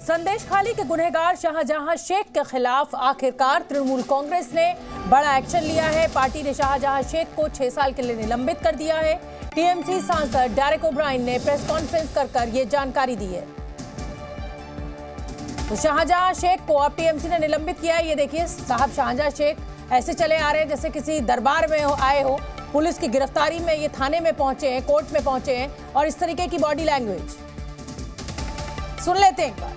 संदेश खाली के गुनहगार शाहजहां शेख के खिलाफ आखिरकार तृणमूल कांग्रेस ने बड़ा एक्शन लिया है। पार्टी ने शाहजहां शेख को 6 साल के लिए निलंबित कर दिया है। टीएमसी सांसद डेरेक ओब्रायन ने प्रेस कॉन्फ्रेंस कर ये जानकारी दी है। तो शाहजहां शेख को अब टीएमसी ने निलंबित किया है। ये देखिए साहब, शाहजहां शेख ऐसे चले आ रहे हैं जैसे किसी दरबार में आए हो। पुलिस की गिरफ्तारी में ये थाने में पहुंचे हैं, कोर्ट में पहुंचे हैं, और इस तरीके की बॉडी लैंग्वेज सुन लेते हैं।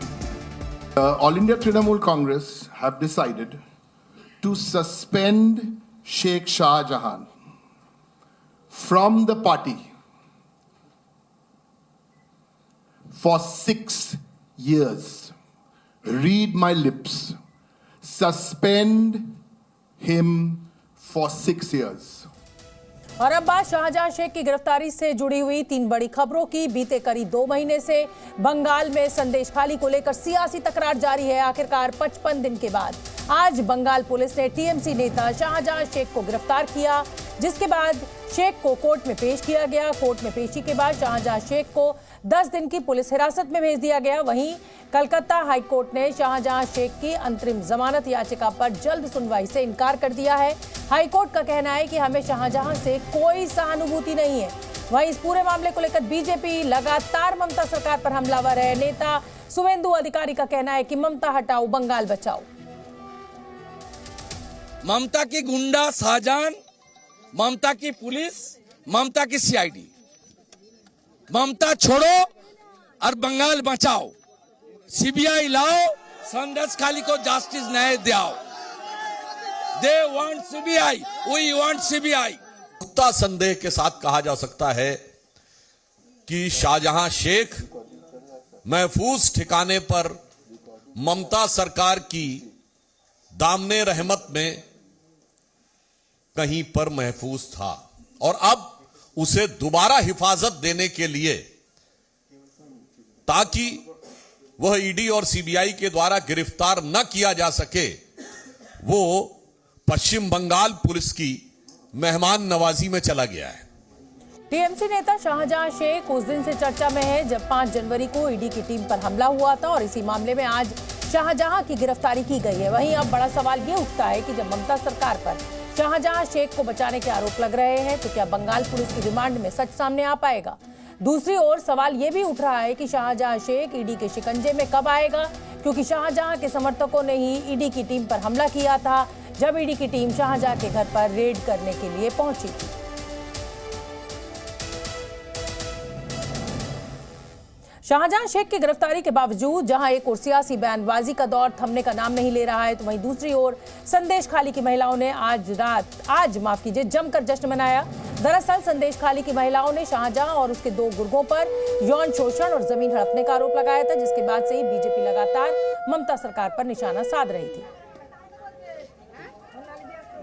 All India Trinamool Congress have decided to suspend Sheikh Shah Jahan from the party for 6 years. Read my lips. Suspend him for 6 years. और अब बात शाहजहां शेख की गिरफ्तारी से जुड़ी हुई 3 बड़ी खबरों की। बीते करीब 2 महीने से बंगाल में संदेश खाली को लेकर सियासी तकरार जारी है। आखिरकार 55 दिन के बाद आज बंगाल पुलिस ने टीएमसी नेता शाहजहां शेख को गिरफ्तार किया, जिसके बाद शेख को कोर्ट में पेश किया गया। कोर्ट में पेशी के बाद शाहजहां शेख को 10 दिन की पुलिस हिरासत में भेज दिया गया। वहीं कलकत्ता हाई कोर्ट ने शाहजहां शेख की अंतरिम जमानत याचिका पर जल्द सुनवाई से इनकार कर दिया है। हाई कोर्ट का कहना है कि हमें शाहजहां से कोई सहानुभूति नहीं है। वहीं इस पूरे मामले को लेकर बीजेपी लगातार ममता सरकार पर हमलावर है। नेता शुवेंदु अधिकारी का कहना है कि ममता हटाओ, बंगाल बचाओ। ममता की गुंडा शाहजहां, ममता की पुलिस, ममता की सीआईडी, ममता छोड़ो और बंगाल बचाओ। सीबीआई लाओ, संदेश खाली को जस्टिस न्याय दिलाओ। They want CBI, we want CBI। पुख्ता संदेह के साथ कहा जा सकता है कि शाहजहां शेख महफूज ठिकाने पर ममता सरकार की दामने रहमत में कहीं पर महफूज था, और अब उसे दोबारा हिफाजत देने के लिए, ताकि वह ईडी और सीबीआई के द्वारा गिरफ्तार न किया जा सके, वो पश्चिम बंगाल पुलिस की मेहमान नवाजी में चला गया है। टीएमसी नेता शाहजहां शेख उस दिन से चर्चा में है जब 5 जनवरी को ईडी की टीम पर हमला हुआ था, और इसी मामले में आज शाहजहां की गिरफ्तारी की गई है। वहीं अब बड़ा सवाल ये उठता है कि जब ममता सरकार पर शाहजहां शेख को बचाने के आरोप लग रहे हैं, तो क्या बंगाल पुलिस की रिमांड में सच सामने आ पाएगा? दूसरी ओर सवाल ये भी उठ रहा है कि शाहजहां शेख ईडी के शिकंजे में कब आएगा, क्योंकि शाहजहां के समर्थकों ने ही ईडी की टीम पर हमला किया था जब ईडी की टीम शाहजहां के घर पर रेड करने के लिए पहुंची थी। शाहजहां शेख की गिरफ्तारी के बावजूद जहां एक और सियासी बयानबाजी का दौर थमने का नाम नहीं ले रहा है, तो वहीं दूसरी ओर संदेश खाली की महिलाओं ने आज जमकर जश्न मनाया। दरअसल संदेश खाली की महिलाओं ने शाहजहां और उसके 2 गुर्गों पर यौन शोषण और जमीन हड़पने का आरोप लगाया था, जिसके बाद से ही बीजेपी लगातार ममता सरकार पर निशाना साध रही थी।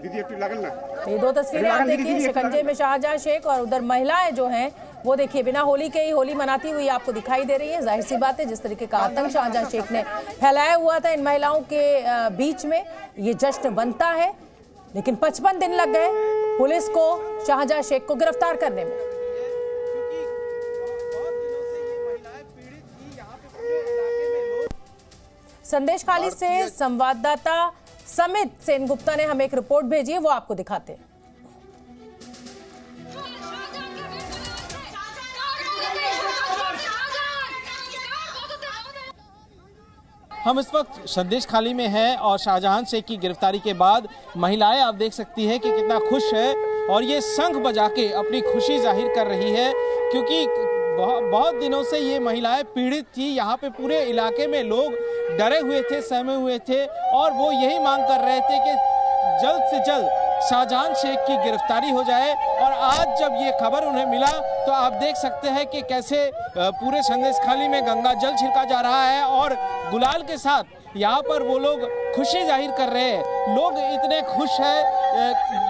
ये 2 तस्वीरें आप देखिए, शिकंजे में शाहजहां शेख और उधर महिलाएं जो हैं वो देखिए बिना होली के ही होली मनाती हुई आपको दिखाई दे रही है। जाहिर सी बात है, जिस तरीके का आतंक शाहजहां शेख ने फैलाया हुआ था इन महिलाओं के बीच में, ये जश्न बनता है। लेकिन 55 दिन लग गए पुलिस को शाहजहां शेख को गिरफ्तार करने में। संदेश खाली से संवाददाता समित सेनगुप्ता ने हमें एक रिपोर्ट भेजी है, वो आपको दिखाते हैं। हम इस वक्त संदेश खाली में हैं और शाहजहां शेख की गिरफ्तारी के बाद महिलाएं आप देख सकती हैं कि कितना खुश है, और ये शंख बजा के अपनी खुशी जाहिर कर रही है, क्योंकि बहुत दिनों से ये महिलाएं पीड़ित थी। यहाँ पे पूरे इलाके में लोग डरे हुए थे, सहमे हुए थे, और वो यही मांग कर रहे थे कि जल्द से जल्द शाहजहां शेख की गिरफ्तारी हो जाए। और आज जब ये खबर उन्हें मिला तो आप देख सकते हैं कि कैसे पूरे संदेश खाली में गंगा जल छिड़का जा रहा है, और गुलाल के साथ यहाँ पर वो लोग खुशी जाहिर कर रहे हैं। लोग इतने खुश हैं,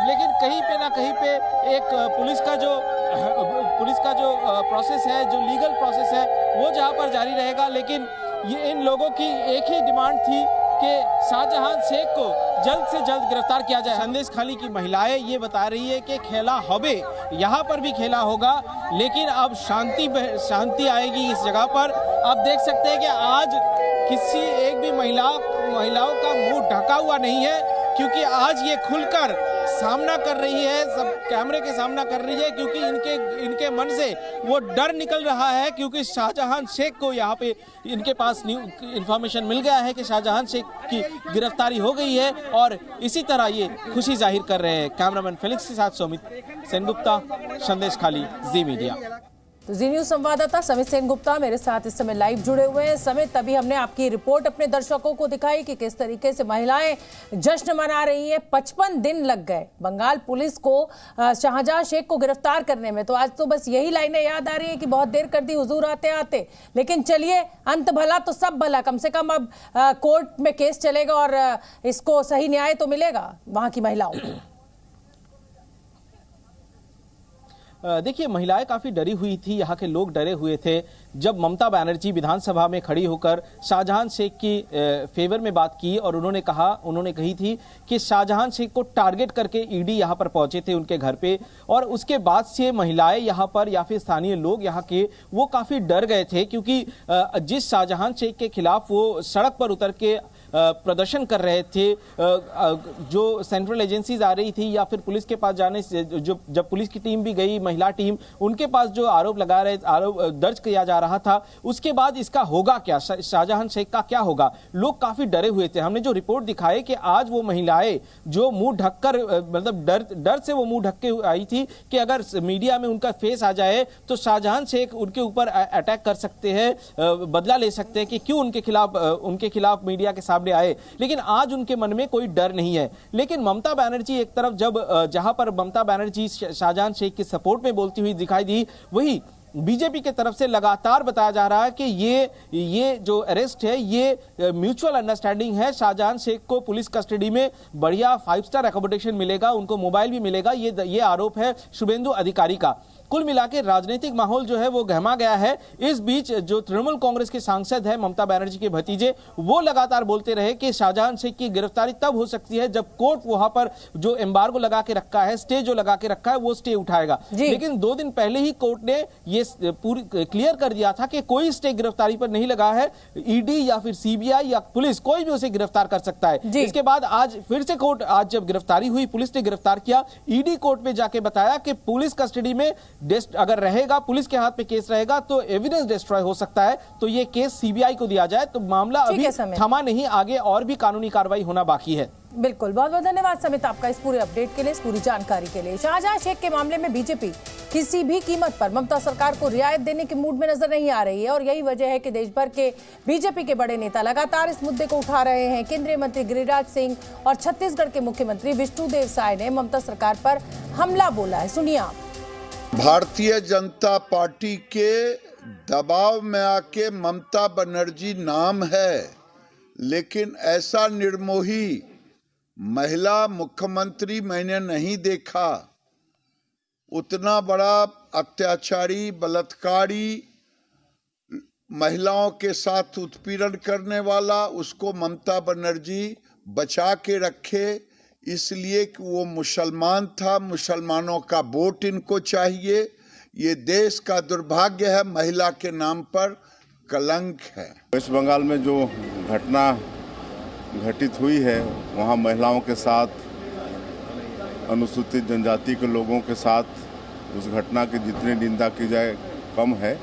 लेकिन कहीं पे ना कहीं पे एक पुलिस का जो प्रोसेस है, जो लीगल प्रोसेस है, वो जहाँ पर जारी रहेगा। लेकिन ये इन लोगों की एक ही डिमांड थी कि शाहजहां शेख को जल्द से जल्द गिरफ्तार किया जाए। संदेश खाली की महिलाएं ये बता रही है कि खेला हबे, यहाँ पर भी खेला होगा, लेकिन अब शांति आएगी इस जगह पर। आप देख सकते हैं कि आज किसी एक भी महिलाओं का मुंह ढका हुआ नहीं है, क्योंकि आज ये खुलकर सामना कर रही है, सब कैमरे के सामना कर रही है, क्योंकि इनके मन से वो डर निकल रहा है, क्योंकि शाहजहां शेख को यहाँ पे इनके पास इंफॉर्मेशन मिल गया है कि शाहजहां शेख की गिरफ्तारी हो गई है, और इसी तरह ये खुशी जाहिर कर रहे हैं। कैमरामैन फेलिक्स के साथ सुमित सेनगुप्ता, संदेश खाली, जी मीडिया। तो जी न्यूज संवाददाता समित सेनगुप्ता मेरे साथ इस समय लाइव जुड़े हुए हैं। समित, तभी हमने आपकी रिपोर्ट अपने दर्शकों को दिखाई कि किस तरीके से महिलाएं जश्न मना रही हैं। 55 दिन लग गए बंगाल पुलिस को शाहजहां शेख को गिरफ्तार करने में। तो आज तो बस यही लाइनें याद आ रही है कि बहुत देर कर दी हुजूर आते आते। लेकिन चलिए, अंत भला तो सब भला, कम से कम अब कोर्ट में केस चलेगा और इसको सही न्याय तो मिलेगा वहां की महिलाओं को। देखिए, महिलाएं काफ़ी डरी हुई थी, यहाँ के लोग डरे हुए थे जब ममता बनर्जी विधानसभा में खड़ी होकर शाहजहां शेख की फेवर में बात की, और उन्होंने कही थी कि शाहजहां शेख को टारगेट करके ईडी यहाँ पर पहुंचे थे उनके घर पे, और उसके बाद से महिलाएं यहाँ पर या फिर स्थानीय लोग यहाँ के वो काफ़ी डर गए थे, क्योंकि जिस शाहजहां शेख के खिलाफ वो सड़क पर उतर के प्रदर्शन कर रहे थे, जो सेंट्रल एजेंसीज आ रही थी या फिर पुलिस के पास जाने से, जब पुलिस की टीम भी गई, महिला टीम, उनके पास जो आरोप दर्ज किया जा रहा था, उसके बाद इसका होगा क्या, शाहजहां शेख का क्या होगा, लोग काफी डरे हुए थे। हमने जो रिपोर्ट दिखाई कि आज वो महिलाएं जो मुंह ढककर, मतलब डर से वो मुंह ढक के आई थी कि अगर मीडिया में उनका फेस आ जाए तो शाहजहां शेख उनके ऊपर अटैक कर सकते हैं, बदला ले सकते हैं, कि क्यों उनके खिलाफ मीडिया के सामने आए। लेकिन आज उनके मन में कोई डर नहीं है। लेकिन ममता बनर्जी एक तरफ, जहां पर ममता बनर्जी शाहजहां शेख की सपोर्ट में बोलती हुई दिखाई दी, वही बीजेपी के तरफ से लगातार बताया जा रहा है कि ये जो अरेस्ट है ये म्यूचुअल अंडरस्टैंडिंग है। शाहजहां शेख को पुलिस कस्टडी में बढ़िया 5 स्टार अकोमोडेशन मिलेगा, उनको मोबाइल भी मिलेगा, ये आरोप है शुभेंदु अधिकारी का। कुल मिलाकर राजनीतिक माहौल जो है वो गहमा गया है। इस बीच जो तृणमूल कांग्रेस के सांसद है ममता बनर्जी के भतीजे, वो लगातार बोलते रहे कि शाहजहां शेख की गिरफ्तारी तब हो सकती है जब कोर्ट वहां पर जो एम्बार्गो लगा के रखा है, स्टे जो लगा के रखा है, वो स्टे उठाएगा। लेकिन 2 दिन पहले ही कोर्ट ने ये पूरी क्लियर कर दिया था कि कोई स्टे गिरफ्तारी पर नहीं लगा है। ईडी या फिर सीबीआई या पुलिस, कोई भी उसे गिरफ्तार कर सकता है। इसके बाद आज फिर से कोर्ट, आज जब गिरफ्तारी हुई, पुलिस ने गिरफ्तार किया, ईडी कोर्ट में जाके बताया कि पुलिस कस्टडी में अगर रहेगा, पुलिस के हाथ में केस रहेगा तो एविडेंस डिस्ट्रॉय हो सकता है, तो ये केस सीबीआई को दिया जाए। तो मामला अभी थमा नहीं, आगे और भी कानूनी कार्रवाई होना बाकी है। बिल्कुल, बहुत बहुत धन्यवाद समित आपका इस पूरे अपडेट के लिए, इस पूरी जानकारी के लिए। शाहजहां शेख के मामले में बीजेपी किसी भी कीमत पर ममता सरकार को रियायत देने के मूड में नजर नहीं आ रही है, और यही वजह है कि देश भर के बीजेपी के बड़े नेता लगातार इस मुद्दे को उठा रहे हैं। केंद्रीय मंत्री गिरिराज सिंह और छत्तीसगढ़ के मुख्यमंत्री विष्णुदेव साय ने ममता सरकार पर हमला बोला है, सुनिए आप। भारतीय जनता पार्टी के दबाव में आके ममता बनर्जी नाम है, लेकिन ऐसा निर्मोही महिला मुख्यमंत्री मैंने नहीं देखा। उतना बड़ा अत्याचारी, बलात्कारी, महिलाओं के साथ उत्पीड़न करने वाला, उसको ममता बनर्जी बचा के रखे, इसलिए कि वो मुसलमान था, मुसलमानों का वोट इनको चाहिए। ये देश का दुर्भाग्य है, महिला के नाम पर कलंक है। वेस्ट बंगाल में जो घटना घटित हुई है, वहाँ महिलाओं के साथ, अनुसूचित जनजाति के लोगों के साथ उस घटना की जितनी निंदा की जाए कम है।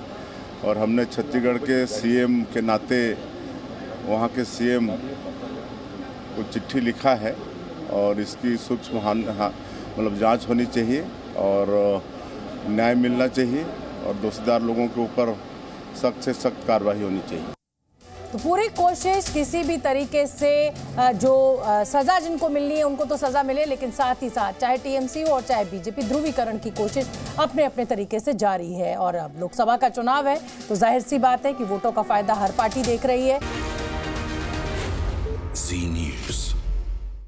और हमने छत्तीसगढ़ के सीएम के नाते वहाँ के सीएम को चिट्ठी लिखा है, और इसकी सूक्ष्म मतलब जांच होनी चाहिए और न्याय मिलना चाहिए, और दोषीदार लोगों के ऊपर सख्त से सख्त कार्रवाई होनी चाहिए। तो पूरी कोशिश किसी भी तरीके से जो सजा जिनको मिलनी है उनको तो सजा मिले, लेकिन साथ ही साथ चाहे टीएमसी हो और चाहे बीजेपी, ध्रुवीकरण की कोशिश अपने अपने तरीके से जारी है। और अब लोकसभा का चुनाव है तो जाहिर सी बात है कि वोटों का फायदा हर पार्टी देख रही है।